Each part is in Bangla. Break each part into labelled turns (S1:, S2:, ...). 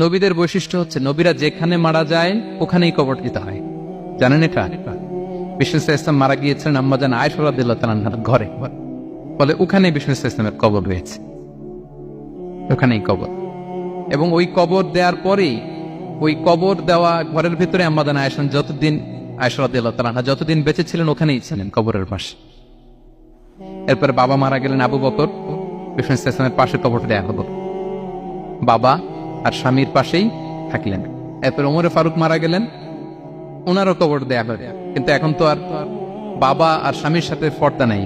S1: নবীদের বৈশিষ্ট্য হচ্ছে নবীরা যেখানে মারা যায় ওখানেই কবর দিতে হয়। জানেন এটা? বিষ্ণু ইসলাম মারা গিয়েছিলেন আম্মাজান আয়েশা রাদিয়াল্লাহু তাআলার ঘরে, ফলে ওখানেই বিষ্ণু ইসলামের কবর রয়েছে, ওখানেই কবর। এবং ওই কবর দেওয়ার পরেই ওই কবর দেওয়া ঘরের ভিতরে আম্মাজান আয়েশা রাদিয়াল্লাহু তাআলা যতদিন বেঁচে ছিলেন ওখানেই ছিলেন, কবরের পাশে। এরপরে বাবা মারা গেলেন আবু বকর, বিষ্ণু ইসলামের পাশে কবর দেয়া হলো, বাবা আর স্বামীর পাশেই থাকলেন। এরপর ওমরে ফারুক মারা গেলেন, ওনারও কবর দেয়া হলো। কিন্তু এখন তো আর বাবা আর স্বামীর সাথে পর্দা নাই,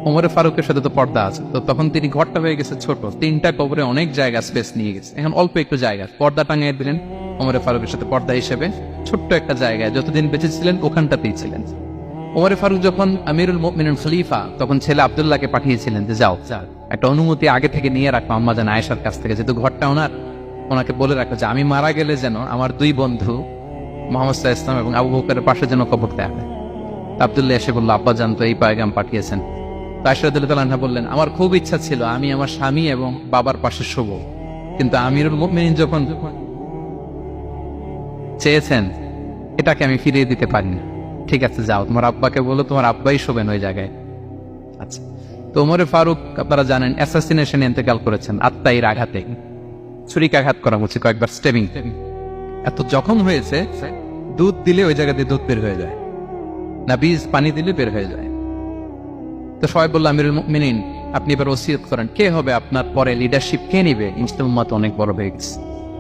S1: ওমরে ফারুকের সাথে তো পর্দা আছে। তো তখন তিনি ঘরটা হয়ে গেছে ছোট, তিনটা কবরে অনেক জায়গা স্পেস নিয়ে গেছে। এখন অল্প একটু জায়গা পর্দা টাঙিয়ে দিলেন ওমরে ফারুকের সাথে পর্দা হিসেবে, ছোট্ট একটা জায়গায় যতদিন বেঁচে ছিলেন ওখানটাতেই ছিলেন। ওমরে ফারুক যখন আমিরুল মুমিনিন খলিফা, তখন ছেলে আব্দুল্লাহকে পাঠিয়েছিলেন যে যাও একটা অনুমতি আগে থেকে নিয়ে রাখো আম্মাজান আয়েশার কাছ থেকে, যেহেতু ঘরটা ওনাকে বলে রাখো যে আমি মারা গেলে যেন আমার দুই বন্ধু মুহাম্মদ সাল্লাল্লাহু আলাইহি ওয়াসাল্লাম এবং আবু বকরের পাশে যেন কবর দেয়া হয়। আব্দুল্লাহ এসে বলল, আব্বা জান তো এই পয়গাম পাঠিয়েছেন। আয়েশা রাদিয়াল্লাহু তাআলা আনহা বললেন, আমার খুব ইচ্ছা ছিল আমি আমার স্বামী এবং বাবার পাশে শোবো, কিন্তু আমিরুল মুমিনিন যখন চেয়েছেন এটাকে আমি ফিরিয়ে দিতে পারি না। ঠিক আছে যাও, তোমার আব্বাকে বলো তোমার আব্বাই শোবেন ওই জায়গায়। আচ্ছা, তো ওমরে ফারুক আপনারা জানেন অ্যাসাসিনেশনে ইন্তেকাল করেছেন, আত্মাইর আঘাতে, ছুরিকাঘাত করা হচ্ছে কয়েকবার, স্টেবিং। এত জখম হয়েছে দুধ দিলে ওই জায়গা দিয়ে দুধ বের হয়ে যায় না, বীজ পানি দিলে বের হয়ে যায়। তো সবাই বলল, আমিরুল মুমিনিন আপনি এবার ওসিয়ত করেন, কে হবে আপনার পরে লিডারশিপ, কে নিবে? মুসলিম উম্মাত অনেক বড় হয়ে গেছে।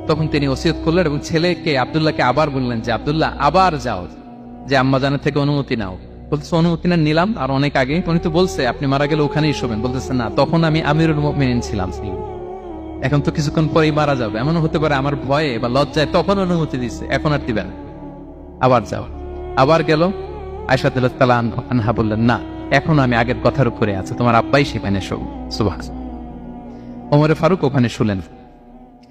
S1: তখন তিনি ওসিয়ত করলেন এবং ছেলেকে আব্দুল্লাহকে আবার বললেন যে আব্দুল্লাহ আবার যাও, যে আম্মাজানের থেকে অনুমতি নাও। বলতেছে অনুমতি না নিলাম আর অনেক আগে, উনি তো বলছে আপনি মারা গেলে ওখানেই শোবেন। বলতেছে না, তখন আমি আমিরুল মুমিনিন ছিলাম, এখন তো কিছুক্ষণ পরেই মারা যাবে, এমন হতে পারে আমার ভয়ে বা লজ্জায় তখন অনুমতি দিচ্ছে, এখন আর দিবেন, আবার যাও। আবার গেল। আয়েশা রাদিয়াল্লাহু তাআলা আনহা বললেন, না এখন আমি আগের কথার উপরে আছে, তোমার আব্বাই সেখানে শোক। সুবহানাল্লাহ। ওমরে ফারুক ওখানে শুলেন,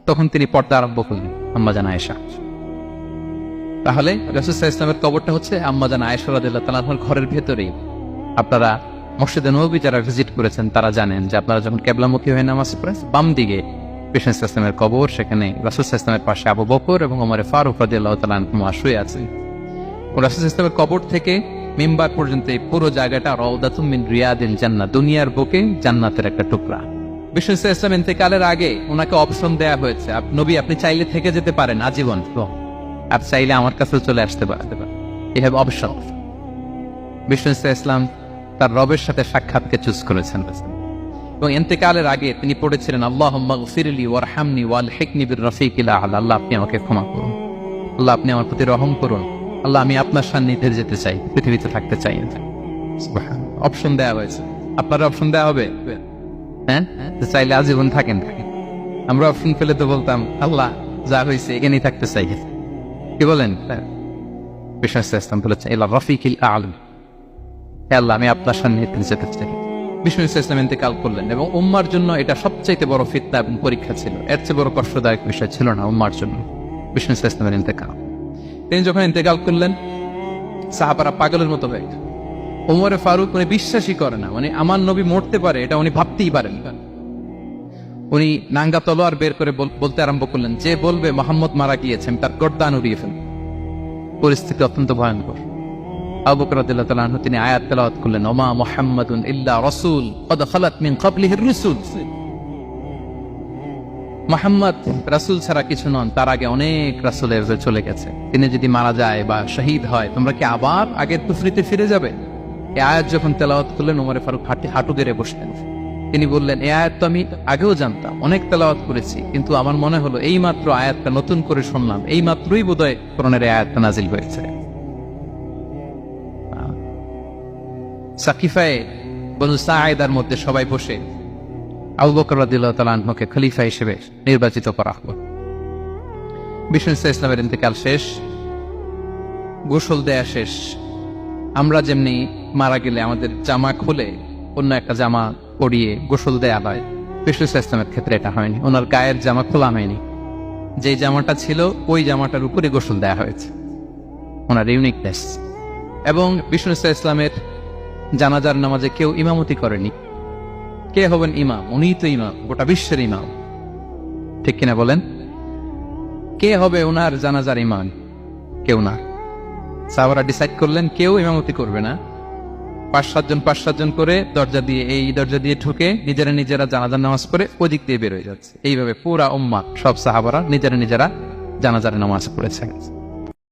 S1: তখন তিনি পর্দা আরম্ভ করলেন আম্মাজান আয়েশা। তাহলে রাসূল সাল্লাল্লাহু আলাইহি ওয়াসাল্লামের কবরটা হচ্ছে আম্মাজান আয়েশা রাদিয়াল্লাহু তাআলা আনহার ঘরের ভেতরেই। আপনারা মসজিদে নববী যারা ভিজিট করেছেন তারা জানেন যে আপনারা যখন কিবলামুখী হয়ে নামাজ পড়েন, বাম দিকে বিষ্ণু সাল্লাল্লাহু আলাইহি ওয়াসাল্লামের কবর, সেখানে রাসূল সাল্লাল্লাহু আলাইহি ওয়াসাল্লামের পাশে আবু বকর এবং ওমরে ফারুক রাদিয়াল্লাহু তাআলা আনহুমা শুয়ে আছেন। রাসূল সাল্লাল্লাহু আলাইহি ওয়াসাল্লামের কবর থেকে মিম্বার পর্যন্ত এই পুরো জায়গাটা রাউদাতুম মিন রিয়াদিল জান্নাহ, দুনিয়ার বুকে জান্নাতের একটা টুকরা। বিষ্ণু সাল্লাল্লাহু আলাইহি ওয়াসাল্লাম ইন্তেকালের আগে ওনাকে অপশন দেয়া হয়েছে, নবী আপনি চাইলে থেকে যেতে পারেন আজীবন, আর চাইলে আমার কাছে চলে আসতে পারেন, এই হ্যাভ অপশন। বিষ্ণু সাল্লাল্লাহু আলাইহি ওয়াসাল্লাম তার রবের সাথে সাক্ষাৎকে চুজ করেছেন এবং ইন্তেকালের আগে তিনি পড়েছিলেন আল্লাহুম্মা গফিরলি ওয়ারহামনি ওয়ালহিকনি বির-রাফিকিল আ'লা, আল্লাহ আপনি আমাকে ক্ষমা করুন, আল্লাহ আপনি আমার প্রতি রহম করুন, আল্লাহ আমি আপনার সান্নিধ্যে যেতে চাই, পৃথিবীতে থাকতে চাই। সুবহানাল্লাহ। অপশন দেওয়া হয়েছে, আপনার অপশন দেওয়া হবে, হ্যাঁ চাইলে আজীবন থাকেন। আমরা অপশন পেলে তো বলতাম আল্লাহ যা হয়েছে এখানেই থাকতে চাই, কি বলেন? বিষ্ণু সাল্লাল্লাহু আলাইহি ওয়াসাল্লাম বলেছেন ইলা রাফিকিল আ'লা, হে আল্লাহ আমি আপনার সান্নিধ্যে যেতে চাই। বিষ্ণু সাল্লাল্লাহু আলাইহি ওয়াসাল্লাম ইন্তেকাল করলেন এবং উম্মার জন্য এটা সবচাইতে বড় ফিতনা এবং পরীক্ষা ছিল, এর চেয়ে বড় কষ্টদায়ক বিষয় ছিল না উম্মার জন্য বিষ্ণু সাল্লাল্লাহু আলাইহি ওয়াসাল্লামের ইন্তেকাল। তিনি যখন ইন্তেকাল করলেন সাহাবারা পাগলের মতো হয়ে গেল। ওমরে ফারুক উনি বিশ্বাসই করে না, মানে আমার নবী মরতে পারে এটা উনি ভাবতেই পারেন। উনি নাঙ্গা তলোয়ার বের করে বলতে আরম্ভ করলেন, যে বলবে মুহাম্মদ মারা গিয়েছেন তার গর্দান উড়িয়ে ফেলবে। পরিস্থিতি অত্যন্ত ভয়ঙ্কর। আবু বকর রাদিয়াল্লাহু তাআলা আনহু তিনি আয়াত তেলাওয়াত করলেন, ওমা মুহাম্মাদুন ইল্লা রাসূল ক্বাদ খালাত মিন ক্বাবলিহির রুসুল, মুহাম্মদ রাসূল ছাড়া কিছু নন, তার আগে অনেক রাসূল চলে গেছে, তিনি যদি মারা যায় বা শহীদ হয় তোমরা কি আবার আগের কুফরিতে ফিরে যাবে? এই আয়াত যখন তেলাওয়াত করলেন ওমরে ফারুক হাঁটু গেড়ে বসলেন। তিনি বললেন, এই আয়াত তো আমি আগেও জানতাম, অনেক তেলাওয়াত করেছি, কিন্তু আমার মনে হলো এই মাত্র আয়াতটা নতুন করে শুনলাম, এই মাত্রই বোধহয় কোরআনের এই আয়াতটা নাজিল হয়েছে। সাকিফায়ে বনু সাঈদার মধ্যে সবাই বসে আবু বকর রাদিয়াল্লাহু তাআলা আনহুকে খলিফা হিসেবে নির্বাচিত করা হলো। বিষ্ণু সাল্লাল্লাহু আলাইহি ওয়াসাল্লামের ইন্তেকাল শেষ, গোসল দেয়া শেষ। আমরা যেমনি মারা গেলে আমাদের জামা খুলে অন্য একটা জামা পরিয়ে গোসল দেয়া হয়, বিষ্ণু সাল্লাল্লাহু আলাইহি ওয়াসাল্লামের ক্ষেত্রে এটা হয়নি, ওনার গায়ের জামা খোলা হয়নি, যে জামাটা ছিল ওই জামাটার উপরে গোসল দেয়া হয়েছে, ওনার ইউনিকনেস। এবং বিষ্ণু সাল্লাল্লাহু আলাইহি ওয়াসাল্লামের জানাজার নামাজে কেউ ইমামতি করেনি। কে হবেন ইমাম? উনিই তো ইমাম, গোটা বিশ্বের ইমাম, ঠিক কিনা বলেন? কে হবে ওনার জানাজার ইমাম? কেউ না। সাহাবারা ডিসাইড করলেন কেউ ইমামতি করবে না। 5-7 জন করে দরজা দিয়ে, এই দরজা দিয়ে ঢুকে নিজেরা জানাজার নামাজ পড়ে ওদিক দিয়ে বের হয়ে যাচ্ছে। এইভাবে পুরা উম্মাহ সব সাহাবারা নিজেরা জানাজার নামাজ পড়েছে।